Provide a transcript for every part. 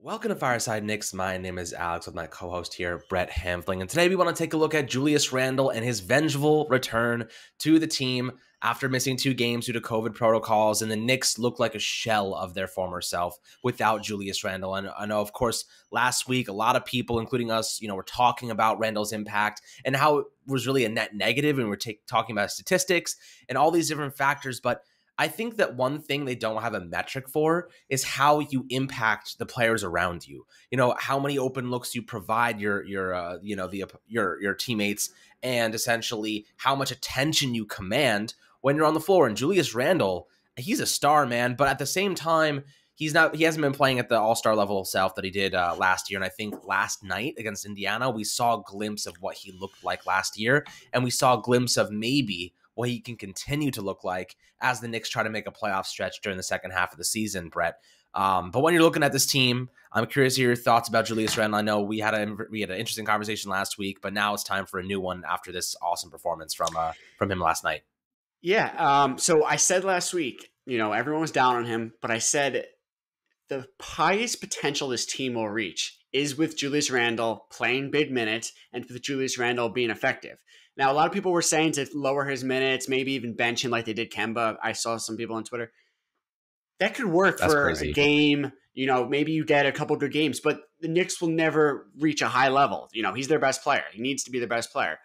Welcome to Fireside Knicks. My name is Alex with my co-host here, Brett Hamfling. And today we want to take a look at Julius Randle and his vengeful return to the team after missing 2 games due to COVID protocols. And the Knicks look like a shell of their former self without Julius Randle. And I know, of course, last week, a lot of people, including us, were talking about Randle's impact and how it was really a net negative. And we're talking about statistics and all these different factors. But I think that one thing they don't have a metric for is how you impact the players around you. How many open looks you provide your teammates, and essentially how much attention you command when you're on the floor. And Julius Randle, he's a star, man, but at the same time, he hasn't been playing at the all-star level self that he did last year. And I think last night against Indiana, we saw a glimpse of what he looked like last year, and we saw a glimpse of maybe what he can continue to look like as the Knicks try to make a playoff stretch during the second half of the season, Brett. But when you're looking at this team, I'm curious to hear your thoughts about Julius Randle. I know we had an interesting conversation last week, but now it's time for a new one after this awesome performance from him last night. Yeah. So I said last week, everyone was down on him, but I said the highest potential this team will reach is with Julius Randle playing big minutes and with Julius Randle being effective. Now, a lot of people were saying to lower his minutes, maybe even bench him like they did Kemba. I saw some people on Twitter. That could work for a game. Maybe you get a couple good games, but the Knicks will never reach a high level. He's their best player. He needs to be their best player.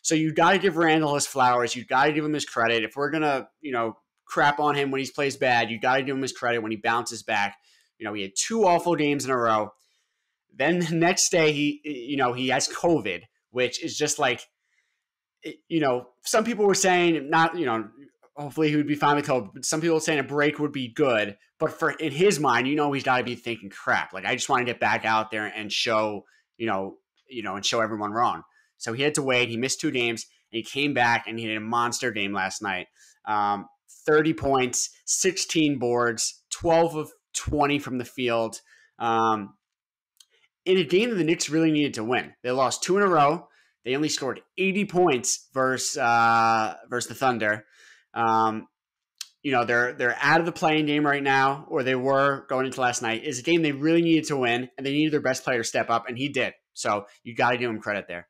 So you got to give Randle his flowers. You got to give him his credit. If we're going to, crap on him when he plays bad, you got to give him his credit when he bounces back. He had 2 awful games in a row. Then the next day he has COVID, which is just like, some people were saying hopefully he would be fine with COVID, but some people were saying a break would be good. But in his mind, he's got to be thinking crap. Like, I just want to get back out there and show, and show everyone wrong. So he had to wait. He missed 2 games and he came back and he had a monster game last night. 30 points, 16 boards, 12 of 20 from the field. In a game that the Knicks really needed to win. They lost 2 in a row. They only scored 80 points versus the Thunder. They're out of the playing game right now, or they were going into last night. It's a game they really needed to win, and they needed their best player to step up, and he did. So you got to give him credit there.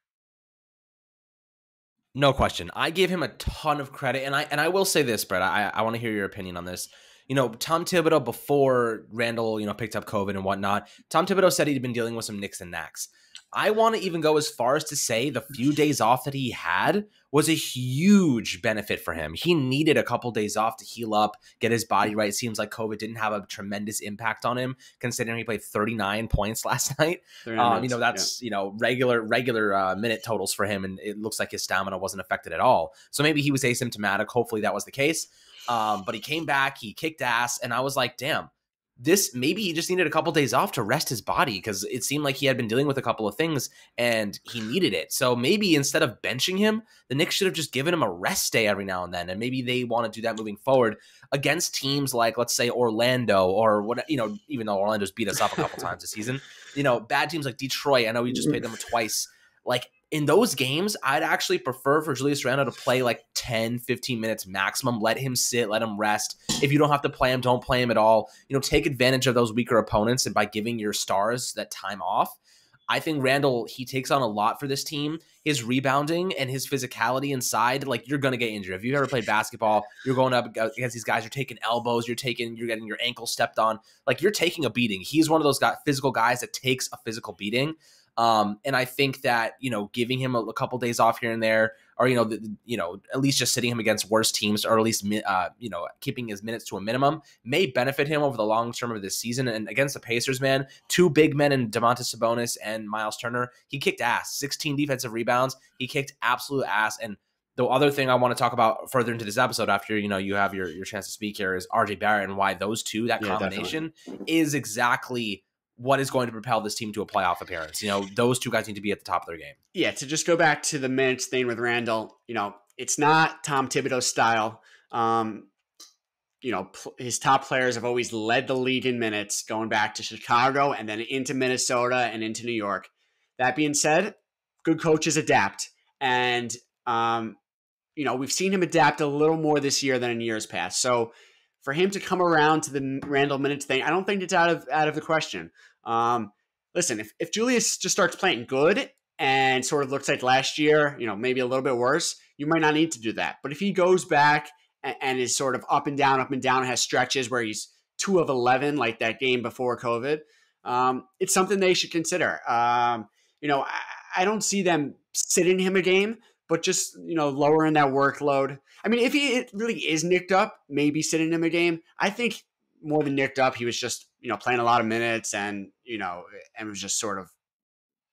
No question. I give him a ton of credit, and I will say this, Brett. I want to hear your opinion on this. Tom Thibodeau, before Randle, picked up COVID and whatnot, Tom Thibodeau said he'd been dealing with some nicks and knacks. I want to even go as far as to say the few days off that he had was a huge benefit for him. He needed a couple days off to heal up, get his body right. It seems like COVID didn't have a tremendous impact on him, considering he played 39 points last night. That's regular minute totals for him, and it looks like his stamina wasn't affected at all. So maybe he was asymptomatic. Hopefully that was the case. But he came back, he kicked ass, and I was like, damn. Maybe he just needed a couple days off to rest his body, because it seemed like he had been dealing with a couple of things and he needed it. So maybe instead of benching him, the Knicks should have just given him a rest day every now and then. And maybe they want to do that moving forward against teams like, let's say, Orlando, or what, even though Orlando's beat us up a couple times this season, bad teams like Detroit. I know we just played them twice. Like, in those games, I'd actually prefer for Julius Randle to play like 10, 15 minutes maximum. Let him sit, let him rest. If you don't have to play him, don't play him at all. Take advantage of those weaker opponents, and by giving your stars that time off. I think Randle, he takes on a lot for this team. His rebounding and his physicality inside, like, you're going to get injured. If you've ever played basketball, you're going up against these guys, you're taking elbows, you're getting your ankle stepped on. Like, you're taking a beating. He's one of those physical guys that takes a physical beating. And I think that, giving him a couple days off here and there, or, at least just sitting him against worse teams, or at least, keeping his minutes to a minimum, may benefit him over the long term of this season. And against the Pacers, man, 2 big men in Domantas Sabonis and Miles Turner, he kicked ass. 16 defensive rebounds. He kicked absolute ass. And the other thing I want to talk about further into this episode, after, you have your chance to speak here, is RJ Barrett, and why those two, that combination is exactly what is going to propel this team to a playoff appearance. Those 2 guys need to be at the top of their game. Yeah, to just go back to the minutes thing with Randle, it's not Tom Thibodeau's style. His top players have always led the league in minutes, going back to Chicago and then into Minnesota and into New York. That being said, good coaches adapt. And, we've seen him adapt a little more this year than in years past. So for him to come around to the Randle minutes thing, I don't think it's out of the question. Listen, if Julius just starts playing good and sort of looks like last year, maybe a little bit worse, you might not need to do that. But if he goes back and is sort of up and down, has stretches where he's 2 of 11, like that game before COVID, it's something they should consider. I don't see them sitting him a game, but just, lowering that workload. I mean, if he really is nicked up, maybe sitting him a game. I think more than nicked up, he was just, playing a lot of minutes and was just sort of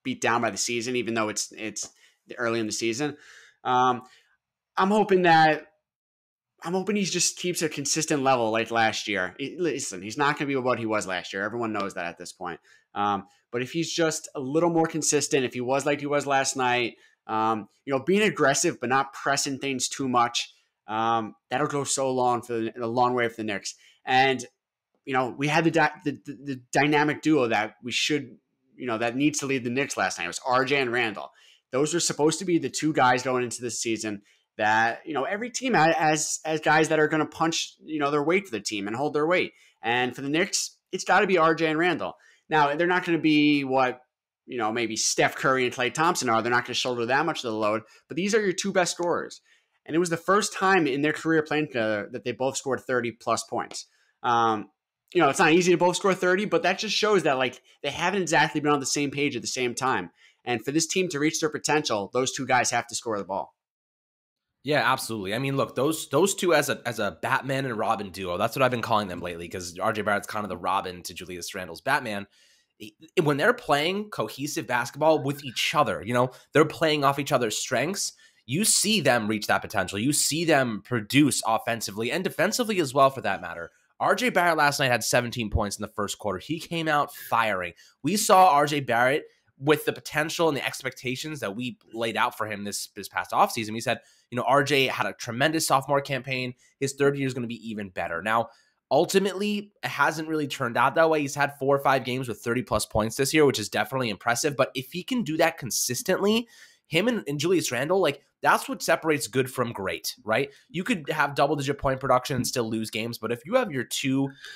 beat down by the season, even though it's early in the season. I'm hoping he just keeps a consistent level like last year. Listen, he's not going to be what he was last year. Everyone knows that at this point. But if he's just a little more consistent, if he was like he was last night, being aggressive but not pressing things too much, that'll go so long a long way for the Knicks. And we had the dynamic duo that we should, that needs to lead the Knicks last night. It was RJ and Randle. Those were supposed to be the two guys going into this season that, every team has guys that are going to punch, their weight for the team and hold their weight. And for the Knicks, it's got to be RJ and Randle. Now, they're not going to be what, maybe Steph Curry and Klay Thompson are. They're not going to shoulder that much of the load, but these are your two best scorers. And it was the first time in their career playing together that they both scored 30-plus points. It's not easy to both score 30, but that just shows that, like, they haven't exactly been on the same page at the same time. And for this team to reach their potential, those two guys have to score the ball. Yeah, absolutely. I mean, look, those two as a Batman and Robin duo, that's what I've been calling them lately, because RJ Barrett's kind of the Robin to Julius Randle's Batman. When they're playing cohesive basketball with each other, they're playing off each other's strengths, you see them reach that potential. You see them produce offensively and defensively as well, for that matter. RJ Barrett last night had 17 points in the first quarter. He came out firing. We saw RJ Barrett with the potential and the expectations that we laid out for him this past offseason. We said, RJ had a tremendous sophomore campaign. His third year is going to be even better. Now, ultimately, it hasn't really turned out that way. He's had 4 or 5 games with 30-plus points this year, which is definitely impressive. But if he can do that consistently, him and Julius Randle, like, that's what separates good from great, right? You could have double-digit point production and still lose games, but if you have your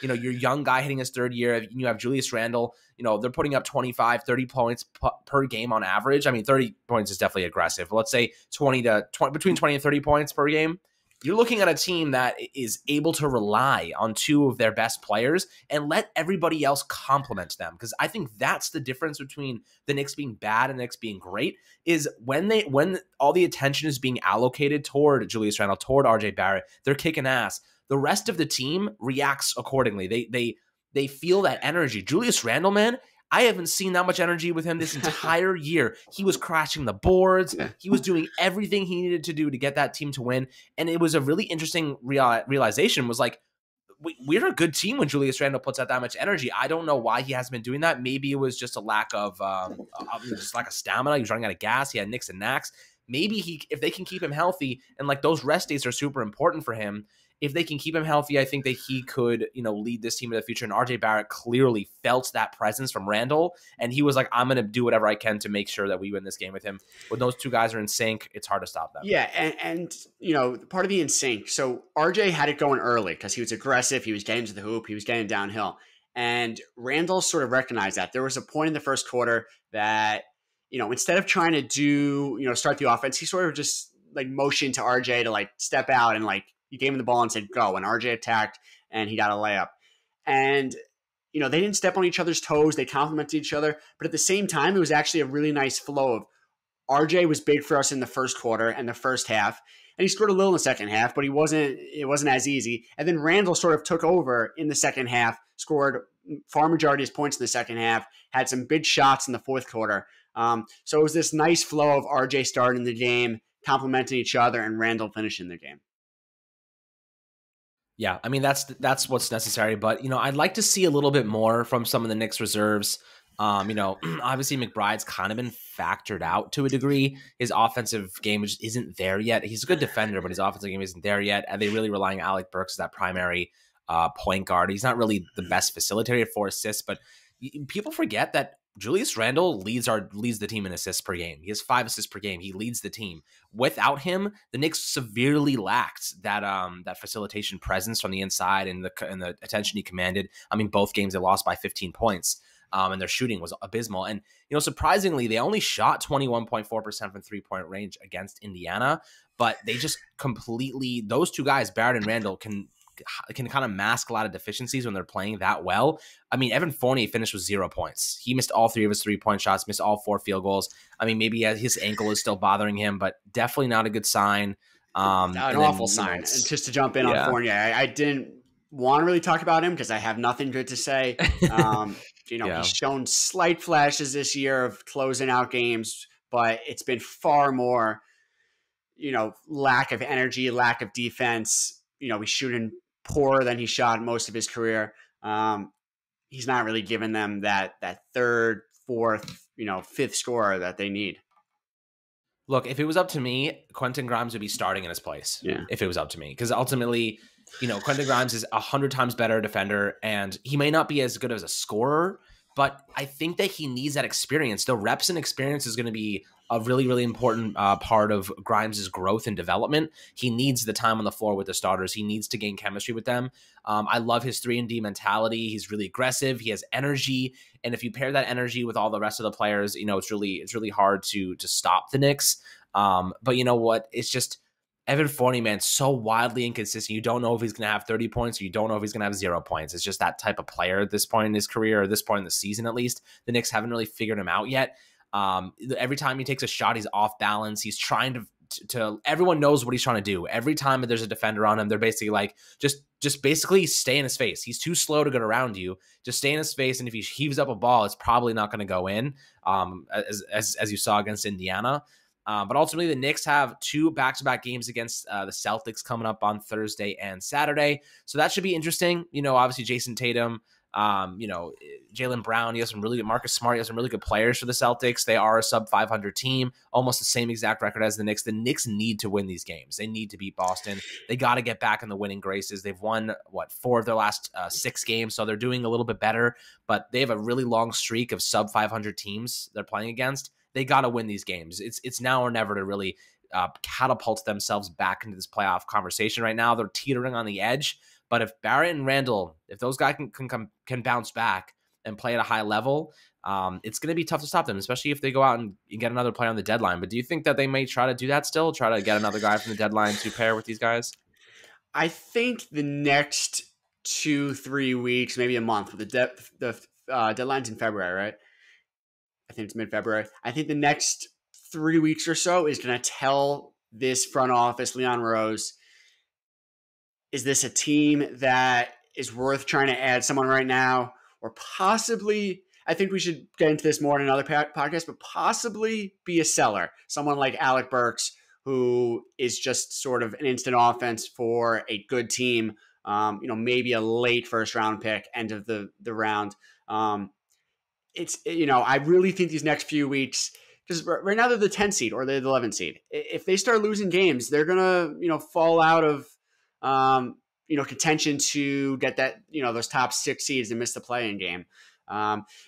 your young guy hitting his third year, you have Julius Randle, they're putting up 25, 30 points per game on average. I mean, 30 points is definitely aggressive. Let's say between 20 and 30 points per game. You're looking at a team that is able to rely on 2 of their best players and let everybody else complement them. Because I think that's the difference between the Knicks being bad and the Knicks being great, is when all the attention is being allocated toward Julius Randle, toward RJ Barrett, they're kicking ass. The rest of the team reacts accordingly. They feel that energy. Julius Randle, man, I haven't seen that much energy with him this entire year. He was crashing the boards. He was doing everything he needed to do to get that team to win. And it was a really interesting realization, was like, we're a good team when Julius Randle puts out that much energy. I don't know why he hasn't been doing that. Maybe it was just a lack of stamina. He was running out of gas. He had nicks and knacks. Maybe if they can keep him healthy, and like those rest days are super important for him, if they can keep him healthy, I think that he could, lead this team in the future. And RJ Barrett clearly felt that presence from Randle, and he was like, I'm going to do whatever I can to make sure that we win this game with him. When those two guys are in sync, it's hard to stop them. Yeah, and part of the in sync. So RJ had it going early because he was aggressive. He was getting to the hoop. He was getting downhill. And Randle sort of recognized that. There was a point in the first quarter that, instead of trying to do, start the offense, he sort of just like motioned to RJ to like step out, and like, he gave him the ball and said, go. And RJ attacked, and he got a layup. And, they didn't step on each other's toes. They complimented each other. But at the same time, it was actually a really nice flow of RJ was big for us in the first quarter and the first half. And he scored a little in the second half, but it wasn't as easy. And then Randle sort of took over in the second half, scored far majority of his points in the second half, had some big shots in the fourth quarter. So it was this nice flow of RJ starting the game, complimenting each other, and Randle finishing the game. Yeah, I mean, that's what's necessary. But, I'd like to see a little bit more from some of the Knicks reserves. Obviously McBride's kind of been factored out to a degree. His offensive game just isn't there yet. He's a good defender, but his offensive game isn't there yet. Are they really relying on Alec Burks as that primary point guard? He's not really the best facilitator at 4 assists, but people forget that Julius Randle leads the team in assists per game. He has 5 assists per game. He leads the team. Without him, the Knicks severely lacked that facilitation presence from the inside and the attention he commanded. I mean, both games they lost by 15 points. and their shooting was abysmal. And, surprisingly, they only shot 21.4% from 3-point range against Indiana, but they just completely, those two guys, Barrett and Randle, can kind of mask a lot of deficiencies when they're playing that well. I mean, Evan Fournier finished with 0 points. He missed all 3 of his 3-point shots, missed all 4 field goals. I mean, maybe his ankle is still bothering him, but definitely not a good sign. An awful sign. And just to jump in on Fournier, I didn't want to really talk about him because I have nothing good to say. He's shown slight flashes this year of closing out games, but it's been far more, lack of energy, lack of defense. He's shooting poorer than he shot most of his career. He's not really giving them that third, fourth, fifth scorer that they need. Look, if it was up to me, Quentin Grimes would be starting in his place. Yeah. If it was up to me, because ultimately, Quentin Grimes is 100 times better defender, and he may not be as good as a scorer, but I think that he needs that experience. The reps and experience is going to be a really, really important part of Grimes' growth and development. He needs the time on the floor with the starters. He needs to gain chemistry with them. I love his 3-and-D mentality. He's really aggressive. He has energy. And if you pair that energy with all the rest of the players, it's really hard to stop the Knicks. But you know what? It's just Evan Fournier, man, so wildly inconsistent. You don't know if he's going to have 30 points or you don't know if he's going to have 0 points. It's just that type of player at this point in his career, or this point in the season at least. The Knicks haven't really figured him out yet. Every time he takes a shot, he's off balance. He's trying to everyone knows what he's trying to do. Every time that there's a defender on him, they're basically like, just basically stay in his face. He's too slow to get around you. Just stay in his face. And if he heaves up a ball, it's probably not going to go in, as you saw against Indiana. But ultimately, the Knicks have 2 back-to-back games against the Celtics coming up on Thursday and Saturday. So that should be interesting. Obviously, Jason Tatum, Jaylen Brown, Marcus Smart, he has some really good players for the Celtics. They are a sub-500 team, almost the same exact record as the Knicks. The Knicks need to win these games. They need to beat Boston. They got to get back in the winning graces. They've won, 4 of their last 6 games, so they're doing a little bit better, but they have a really long streak of sub-500 teams they're playing against. They got to win these games. It's now or never to really catapult themselves back into this playoff conversation right now. They're teetering on the edge. But if Barrett and Randle, if those guys can bounce back and play at a high level, it's going to be tough to stop them, especially if they go out and get another player on the deadline. But do you think that they may try to do that still, try to get another guy from the deadline to pair with these guys? I think the next 2-3 weeks, maybe a month, the deadline's in February, right? I think it's mid-February. I think the next 3 weeks or so is going to tell this front office, Leon Rose, is this a team that is worth trying to add someone right now? Or possibly, I think we should get into this more in another podcast, but possibly be a seller. Someone like Alec Burks, who is just sort of an instant offense for a good team. Maybe a late first round pick, end of the round. I really think these next few weeks, because right now they're the 10 seed or they're the 11 seed. If they start losing games, they're going to, fall out of, contention to get that, those top 6 seeds and miss the play-in game.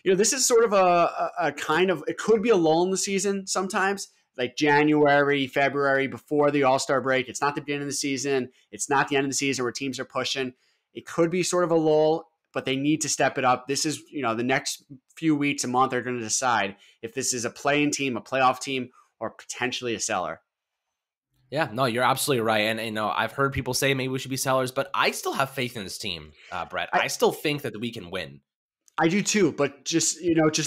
This is sort of a kind of, it could be a lull in the season sometimes, like January, February, before the All-Star break. It's not the beginning of the season. It's not the end of the season where teams are pushing. It could be sort of a lull, but they need to step it up. This is, the next few weeks, a month, are going to decide if this is a play-in team, a playoff team, or potentially a seller. Yeah, no, you're absolutely right. And I've heard people say maybe we should be sellers, but I still have faith in this team, Brett. I still think that we can win. I do too, but just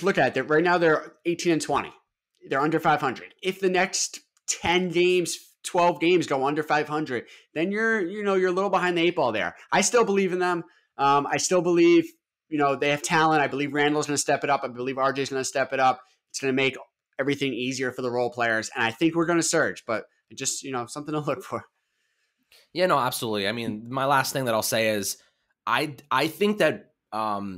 look at it. Right now they're 18-20. They're under 500. If the next 10 games, 12 games go under 500, then you're a little behind the 8 ball there. I still believe in them. I still believe, they have talent. I believe Randall's going to step it up. I believe RJ's going to step it up. It's going to make everything easier for the role players. And I think we're going to surge, but just, something to look for. Yeah, no, absolutely. I mean, my last thing that I'll say is I think that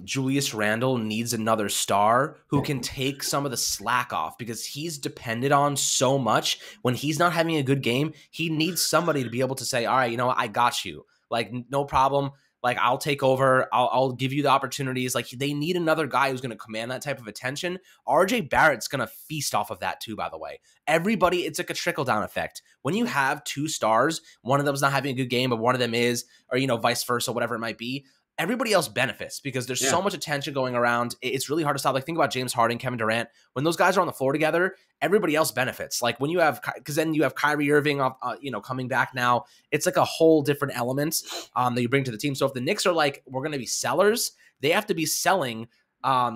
Julius Randle needs another star who can take some of the slack off, because he's depended on so much. When he's not having a good game, he needs somebody to be able to say, all right, I got you. Like, no problem. Like, I'll take over. I'll give you the opportunities. Like, they need another guy who's going to command that type of attention. RJ Barrett's going to feast off of that too, by the way. Everybody, it's like a trickle-down effect. When you have 2 stars, one of them's not having a good game, but one of them is, or, vice versa, whatever it might be, everybody else benefits because there's Yeah. so much attention going around. It's really hard to stop. Like, think about James Harden, Kevin Durant. When those guys are on the floor together, everybody else benefits. Like when you have, because then you have Kyrie Irving, coming back now. It's like a whole different element that you bring to the team. So if the Knicks are like, we're going to be sellers, they have to be selling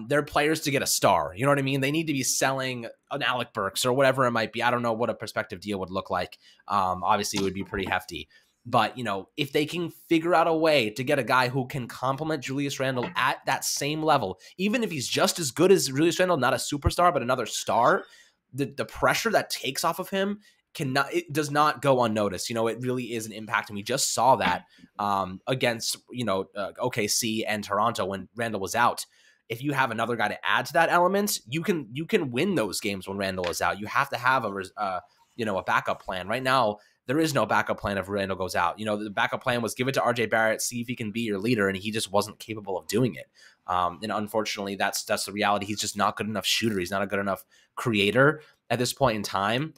their players to get a star. You know what I mean? They need to be selling an Alec Burks or whatever it might be. I don't know what a prospective deal would look like. Obviously, it would be pretty hefty. But, if they can figure out a way to get a guy who can complement Julius Randle at that same level, even if he's just as good as Julius Randle, not a superstar, but another star, the pressure that takes off of him it does not go unnoticed. It really is an impact. And we just saw that against, OKC and Toronto when Randle was out. If you have another guy to add to that element, you can win those games when Randle is out. You have to have a backup plan. Right now, there is no backup plan if Randle goes out. The backup plan was give it to RJ Barrett, see if he can be your leader, and he just wasn't capable of doing it. And unfortunately, that's the reality. He's just not good enough shooter. He's not a good enough creator at this point in time.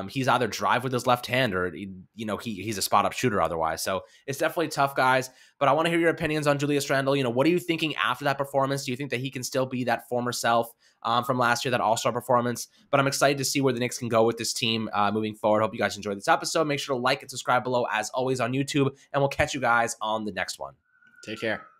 He's either drive with his left hand or, he's a spot up shooter otherwise. So it's definitely tough, guys. But I want to hear your opinions on Julius Randle. What are you thinking after that performance? Do you think that he can still be that former self from last year, that all-star performance? But I'm excited to see where the Knicks can go with this team moving forward. Hope you guys enjoyed this episode. Make sure to like and subscribe below as always on YouTube, and we'll catch you guys on the next one. Take care.